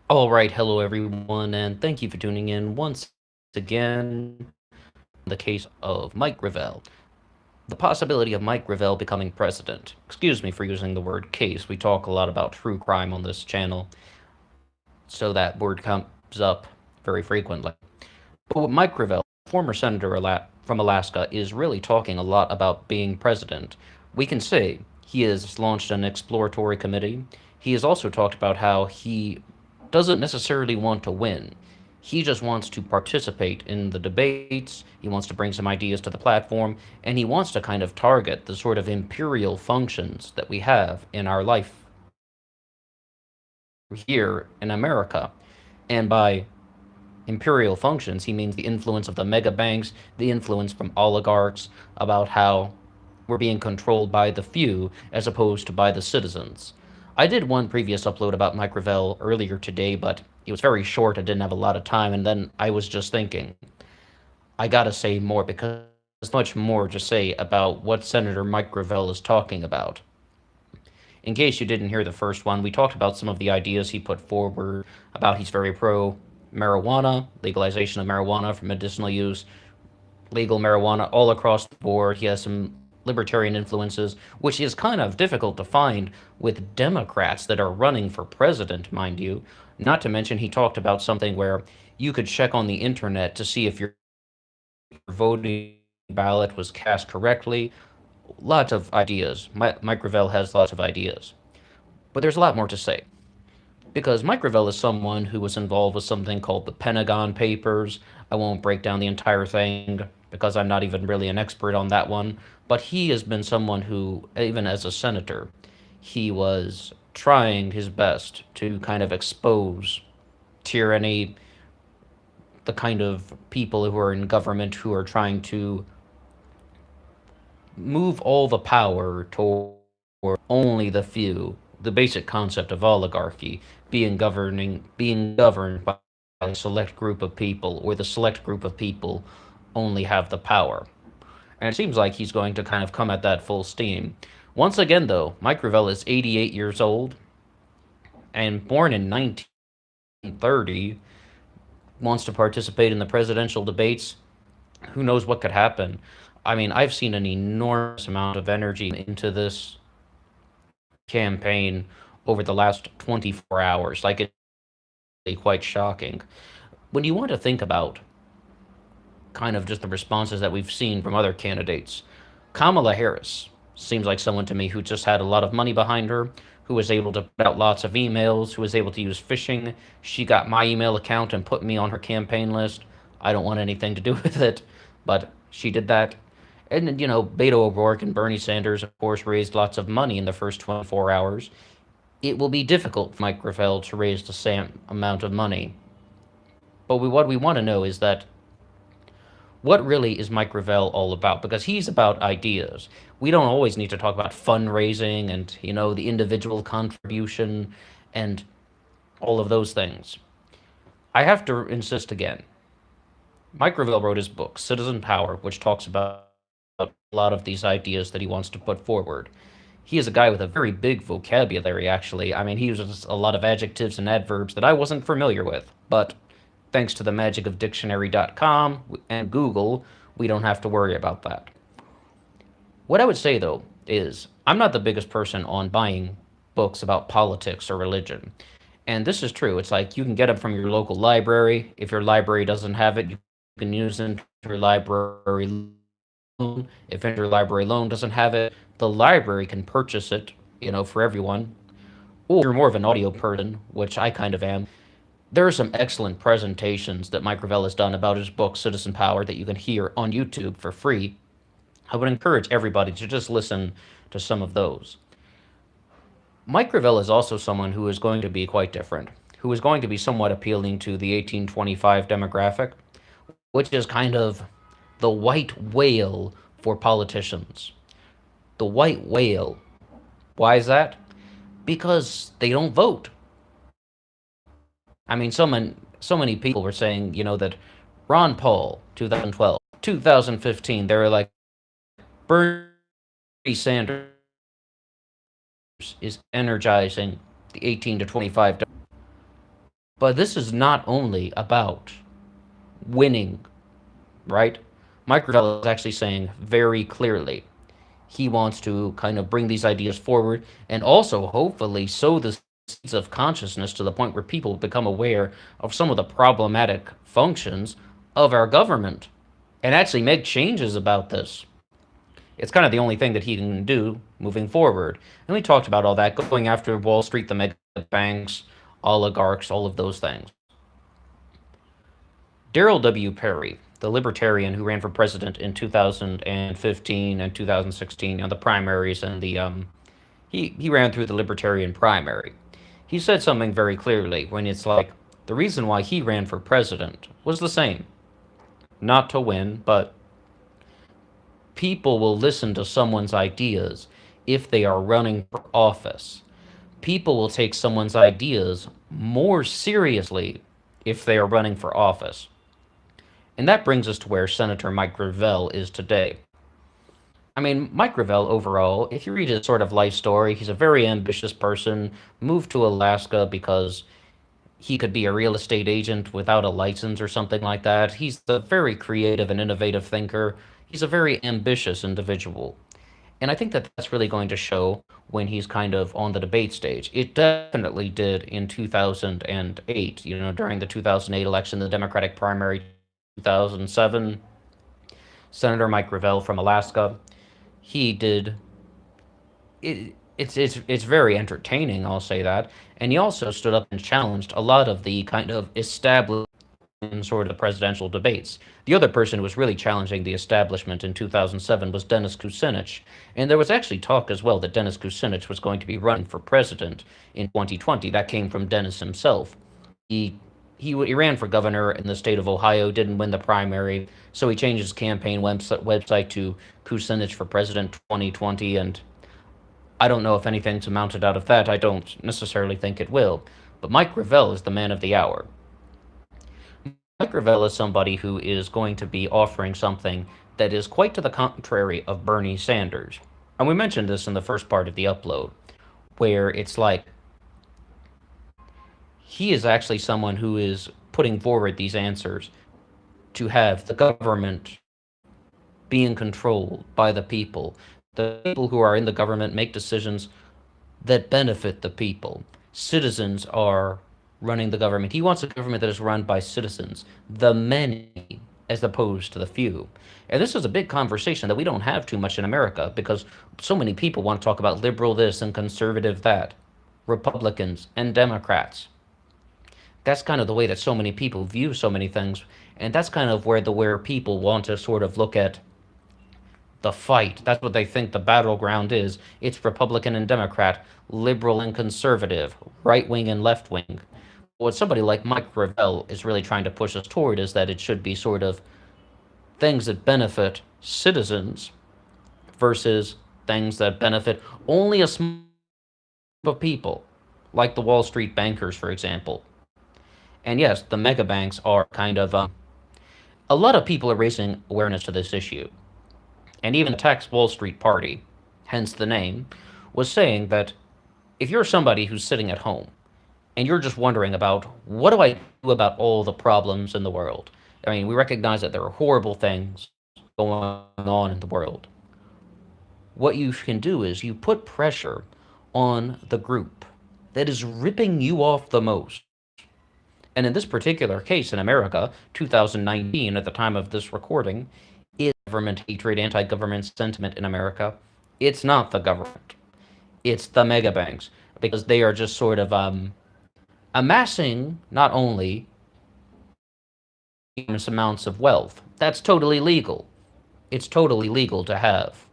All right, hello everyone, and thank you for tuning in once again. The case of Mike Gravel. The possibility of Mike Gravel becoming president. Excuse me for using the word case. We talk a lot about true crime on this channel, so that word comes up very frequently. But Mike Gravel, former senator from Alaska, is really talking a lot about being president. We can say he has launched an exploratory committee. He has also talked about how he doesn't necessarily want to win. He just wants to participate in the debates. He wants to bring some ideas to the platform, and he wants to kind of target the sort of imperial functions that we have in our life here in America. And by imperial functions, he means the influence of the mega banks, the influence from oligarchs, about how we're being controlled by the few as opposed to by the citizens. I did one previous upload about Mike Gravel earlier today, but it was very short. I didn't have a lot of time, and then I was just thinking, I gotta say more because there's much more to say about what Senator Mike Gravel is talking about. In case you didn't hear the first one, we talked about some of the ideas he put forward about he's very pro marijuana, legalization of marijuana for medicinal use, legal marijuana all across the board. He has some libertarian influences, which is kind of difficult to find with Democrats that are running for president, mind you. Not to mention, he talked about something where you could check on the internet to see if your voting ballot was cast correctly. Lots of ideas. Mike Gravel has lots of ideas. But there's a lot more to say. Because Mike Gravel is someone who was involved with something called the Pentagon Papers. I won't break down the entire thing because I'm not even really an expert on that one. But he has been someone who, even as a senator, he was trying his best to kind of expose tyranny, the kind of people who are in government who are trying to move all the power toward only the few. The basic concept of oligarchy being governed by a select group of people, or the select group of people only have the power. And it seems like he's going to kind of come at that full steam. Once again, though, Mike Gravel is 88 years old and born in 1930, wants to participate in the presidential debates. Who knows what could happen? I mean, I've seen an enormous amount of energy into this campaign over the last 24 hours. Like, it's really quite shocking. When you want to think about kind of just the responses that we've seen from other candidates, Kamala Harris seems like someone to me who just had a lot of money behind her, who was able to put out lots of emails, who was able to use phishing. She got my email account and put me on her campaign list. I don't want anything to do with it, but she did that. And, Beto O'Rourke and Bernie Sanders, of course, raised lots of money in the first 24 hours. It will be difficult for Mike Gravel to raise the same amount of money. But what we want to know is that what really is Mike Gravel all about? Because he's about ideas. We don't always need to talk about fundraising and, the individual contribution and all of those things. I have to insist again. Mike Gravel wrote his book, Citizen Power, which talks about a lot of these ideas that he wants to put forward. He is a guy with a very big vocabulary, actually. I mean, he uses a lot of adjectives and adverbs that I wasn't familiar with. But thanks to the magic of dictionary.com and Google, we don't have to worry about that. What I would say, though, is I'm not the biggest person on buying books about politics or religion. And this is true. It's like you can get them from your local library. If your library doesn't have it, you can use interlibrary loan. If interlibrary loan doesn't have it, the library can purchase it, for everyone. Or if you're more of an audio person, which I kind of am, there are some excellent presentations that Mike Gravel has done about his book, Citizen Power, that you can hear on YouTube for free. I would encourage everybody to just listen to some of those. Mike Gravel is also someone who is going to be quite different, who is going to be somewhat appealing to the 1825 demographic, which is kind of the white whale for politicians. The white whale. Why is that? Because they don't vote. I mean, so many people were saying, that Ron Paul, 2012, 2015, they were like, Bernie Sanders is energizing the 18 to 25. But this is not only about winning, right? Mike Gravel is actually saying very clearly he wants to kind of bring these ideas forward and also hopefully sow the seeds of consciousness to the point where people become aware of some of the problematic functions of our government and actually make changes about this. It's kind of the only thing that he can do moving forward. And we talked about all that, going after Wall Street, the mega banks, oligarchs, all of those things. Daryl W. Perry, the libertarian who ran for president in 2015 and 2016, the primaries and he ran through the libertarian primary. He said something very clearly when it's like the reason why he ran for president was the same. Not to win, but people will listen to someone's ideas if they are running for office. People will take someone's ideas more seriously if they are running for office. And that brings us to where Senator Mike Gravel is today. I mean, Mike Gravel overall, if you read his sort of life story, he's a very ambitious person, moved to Alaska because he could be a real estate agent without a license or something like that. He's a very creative and innovative thinker. He's a very ambitious individual. And I think that that's really going to show when he's kind of on the debate stage. It definitely did in 2008, during the 2008 election, the Democratic primary 2007. Senator Mike Gravel from Alaska, he did it's very entertaining, I'll say that. And he also stood up and challenged a lot of the kind of established in sort of presidential debates. The other person who was really challenging the establishment in 2007 was Dennis Kucinich, and there was actually talk as well that Dennis Kucinich was going to be running for president in 2020. That came from Dennis himself. He ran for governor in the state of Ohio, didn't win the primary, so he changed his campaign website to Kucinich for President 2020, and I don't know if anything's mounted out of that. I don't necessarily think it will. But Mike Gravel is the man of the hour. Mike Gravel is somebody who is going to be offering something that is quite to the contrary of Bernie Sanders. And we mentioned this in the first part of the upload, where it's like he is actually someone who is putting forward these answers to have the government being controlled by the people. The people who are in the government make decisions that benefit the people. Citizens are running the government. He wants a government that is run by citizens, the many, as opposed to the few. And this is a big conversation that we don't have too much in America because so many people want to talk about liberal this and conservative that, Republicans and Democrats. That's kind of the way that so many people view so many things, and that's kind of where people want to sort of look at the fight. That's what they think the battleground is. It's Republican and Democrat, liberal and conservative, right wing and left wing. What somebody like Mike Gravel is really trying to push us toward is that it should be sort of things that benefit citizens versus things that benefit only a small group of people, like the Wall Street bankers, for example. And yes, the mega banks are kind of a lot of people are raising awareness to this issue. And even the Tax Wall Street Party, hence the name, was saying that if you're somebody who's sitting at home and you're just wondering about what do I do about all the problems in the world? I mean, we recognize that there are horrible things going on in the world. What you can do is you put pressure on the group that is ripping you off the most. And in this particular case in America, 2019, at the time of this recording, is government hatred, anti-government sentiment in America. It's not the government. It's the mega banks because they are just sort of amassing not only enormous amounts of wealth. That's totally legal. It's totally legal to have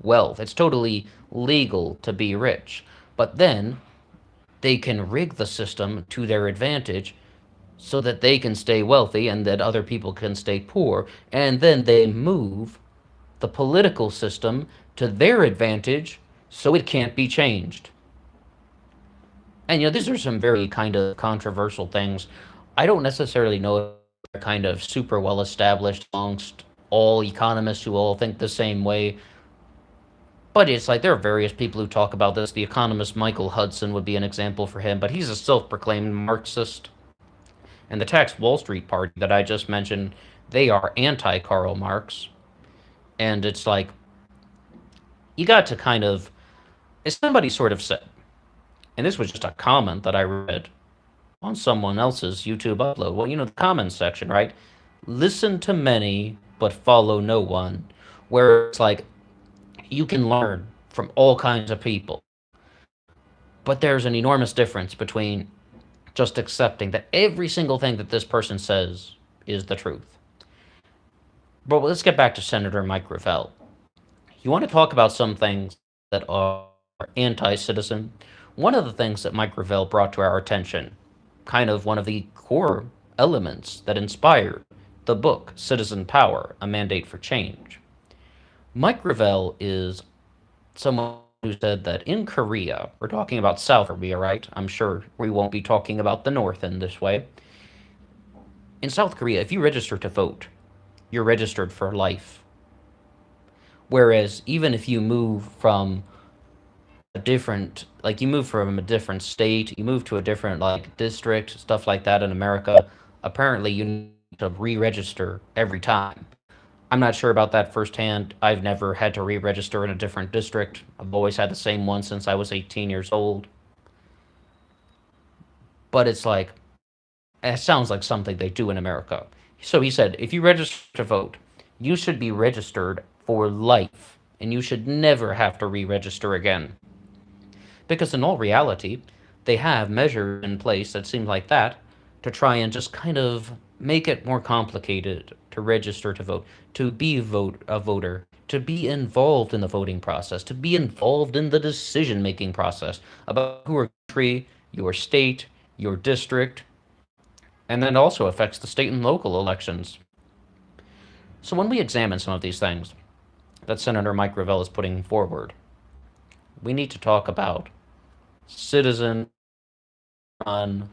wealth. It's totally legal to be rich. But then they can rig the system to their advantage so that they can stay wealthy and that other people can stay poor. And then they move the political system to their advantage so it can't be changed. And these are some very kind of controversial things. I don't necessarily know if they're kind of super well established amongst all economists who all think the same way. But it's like there are various people who talk about this. The economist Michael Hudson would be an example for him, but he's a self-proclaimed Marxist. And the Tax Wall Street Party that I just mentioned, they are anti Karl Marx. And it's like, you got to kind of, as somebody sort of said, and this was just a comment that I read on someone else's YouTube upload. Well, the comments section, right? Listen to many, but follow no one. Where it's like, you can learn from all kinds of people, but there's an enormous difference between just accepting that every single thing that this person says is the truth. But let's get back to Senator Mike Gravel. You want to talk about some things that are anti citizen? One of the things that Mike Gravel brought to our attention, kind of one of the core elements that inspired the book Citizen Power, A Mandate for Change. Mike Gravel is someone who said that in Korea, we're talking about South Korea, right? I'm sure we won't be talking about the North in this way. In South Korea, if you register to vote, you're registered for life. Whereas even if you move from you move from a different state, you move to a different district, stuff like that in America, apparently you need to re-register every time. I'm not sure about that firsthand. I've never had to re-register in a different district. I've always had the same one since I was 18 years old. But it's like, it sounds like something they do in America. So he said, if you register to vote, you should be registered for life, and you should never have to re-register again. Because in all reality, they have measures in place that seem like that to try and just kind of make it more complicated to register to vote, to be a voter, to be involved in the voting process, to be involved in the decision-making process about your country, your state, your district, and then it also affects the state and local elections. So when we examine some of these things that Senator Mike Gravel is putting forward, we need to talk about citizen-run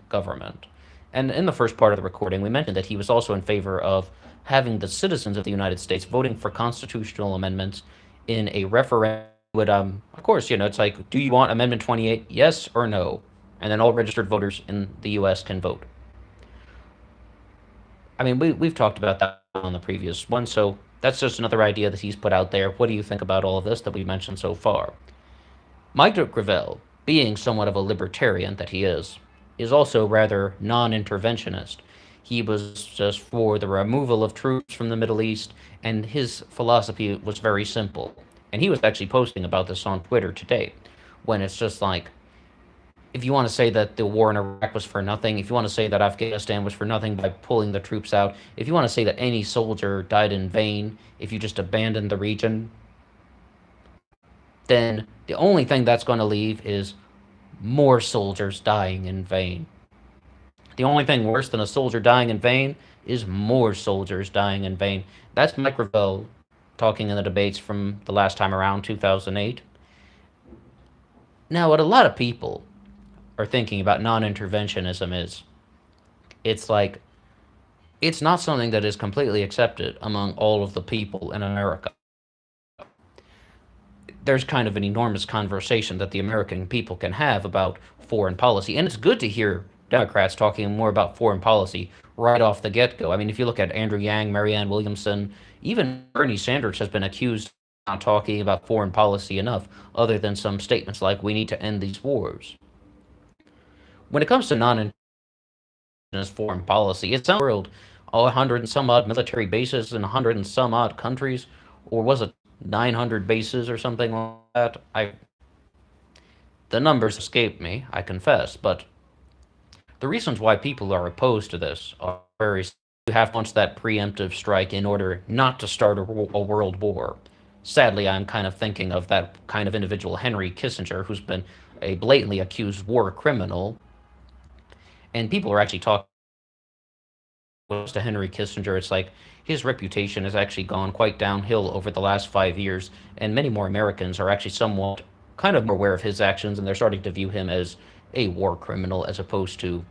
government. And in the first part of the recording, we mentioned that he was also in favor of having the citizens of the United States voting for constitutional amendments in a referendum. Of course, it's like, do you want Amendment 28? Yes or no? And then all registered voters in the U.S. can vote. I mean, we've talked about that on the previous one, so that's just another idea that he's put out there. What do you think about all of this that we mentioned so far? Mike Gravel, being somewhat of a libertarian that he is also rather non-interventionist. He was just for the removal of troops from the Middle East, and his philosophy was very simple. And he was actually posting about this on Twitter today, when it's just like, if you want to say that the war in Iraq was for nothing, if you want to say that Afghanistan was for nothing by pulling the troops out, if you want to say that any soldier died in vain if you just abandoned the region, then the only thing that's going to leave is more soldiers dying in vain. The only thing worse than a soldier dying in vain is more soldiers dying in vain. That's Mike Gravel talking in the debates from the last time around, 2008. Now, what a lot of people are thinking about non-interventionism is, it's like, it's not something that is completely accepted among all of the people in America. There's kind of an enormous conversation that the American people can have about foreign policy. And it's good to hear Democrats talking more about foreign policy right off the get-go. I mean, if you look at Andrew Yang, Marianne Williamson, even Bernie Sanders has been accused of not talking about foreign policy enough, other than some statements like, we need to end these wars. When it comes to non-indigenous foreign policy, it's in the world, 100 and some odd military bases in 100 and some odd countries, or was it 900 bases or something like that? The numbers escape me, I confess, but the reasons why people are opposed to this are very simple. You have to launch that preemptive strike in order not to start a world war. Sadly, I'm kind of thinking of that kind of individual, Henry Kissinger, who's been a blatantly accused war criminal. And people are actually talking to Henry Kissinger. It's like his reputation has actually gone quite downhill over the last 5 years, and many more Americans are actually somewhat kind of more aware of his actions, and they're starting to view him as a war criminal as opposed to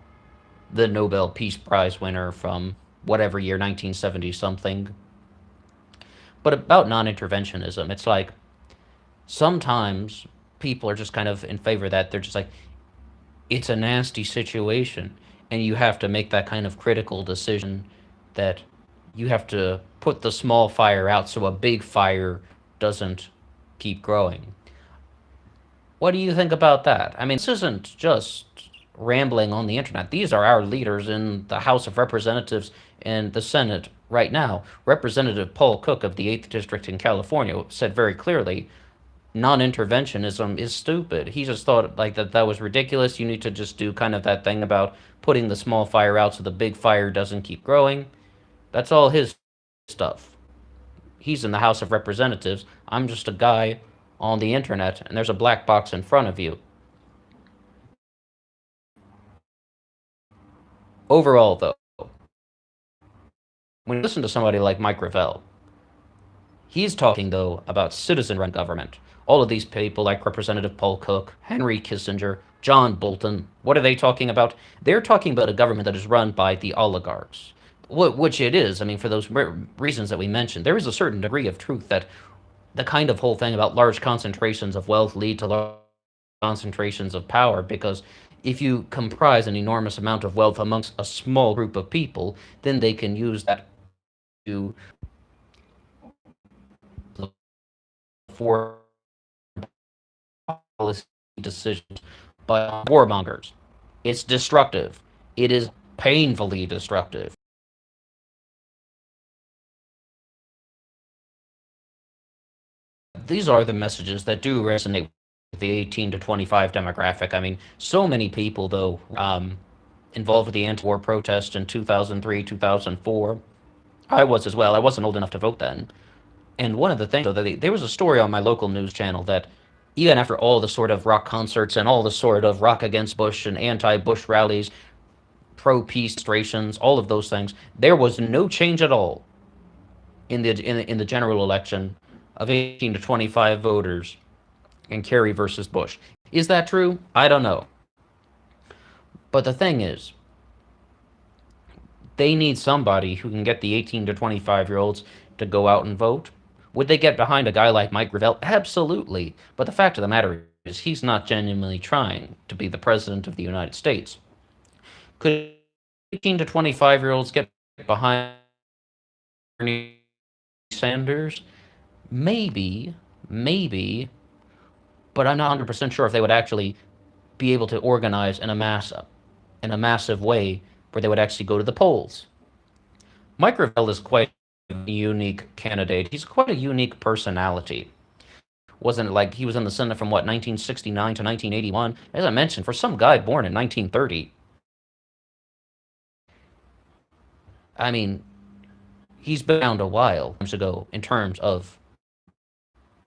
the Nobel Peace Prize winner from whatever year, 1970 something. But about non-interventionism, it's like sometimes people are just kind of in favor of that. They're just like, it's a nasty situation. and you have to make that kind of critical decision that you have to put the small fire out so a big fire doesn't keep growing. What do you think about that? I mean, this isn't just rambling on the internet. These are our leaders in the House of Representatives and the Senate right now. Representative Paul Cook of the 8th District in California said very clearly non-interventionism is stupid. He just thought like that was ridiculous. You need to just do kind of that thing about putting the small fire out so the big fire doesn't keep growing. That's all his stuff. He's in the House of Representatives. I'm just a guy on the internet, and there's a black box in front of you. Overall, though, when you listen to somebody like Mike Gravel, he's talking, though, about citizen-run government. All of these people, like Representative Paul Cook, Henry Kissinger, John Bolton, what are they talking about? They're talking about a government that is run by the oligarchs, which it is. I mean, for those reasons that we mentioned, there is a certain degree of truth that the kind of whole thing about large concentrations of wealth lead to large concentrations of power, because if you comprise an enormous amount of wealth amongst a small group of people, then they can use that to for policy decisions by warmongers. It's destructive. It is painfully destructive. These are the messages that do resonate with the 18 to 25 demographic. I mean, so many people, though, involved with the anti-war protest in 2003, 2004. I was as well. I wasn't old enough to vote then. And one of the things, though, there was a story on my local news channel that even after all the sort of rock concerts and all the sort of rock against Bush and anti-Bush rallies, pro-peace demonstrations, all of those things, there was no change at all in the general election of 18 to 25 voters in Kerry versus Bush. Is that true? I don't know. But the thing is, they need somebody who can get the 18 to 25-year-olds to go out and vote. Would they get behind a guy like Mike Gravel? Absolutely. But the fact of the matter is, he's not genuinely trying to be the president of the United States. Could 18 to 25-year-olds get behind Bernie Sanders? Maybe, maybe, but I'm not 100% sure if they would actually be able to organize in a massive way where they would actually go to the polls. Mike Gravel is quite a unique candidate. He's quite a unique personality. Wasn't it like he was in the Senate from what, 1969 to 1981? As I mentioned, for some guy born in 1930, I mean, he's been around a while ago in terms of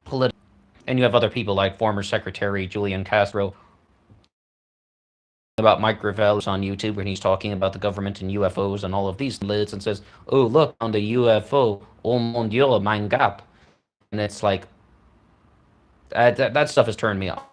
political. And you have other people like former Secretary Julian Castro about Mike Gravel on YouTube when he's talking about the government and UFOs and all of these lids and says, "Oh, look on the UFO, oh mon Dieu, mein Gap," and it's like that stuff has turned me off.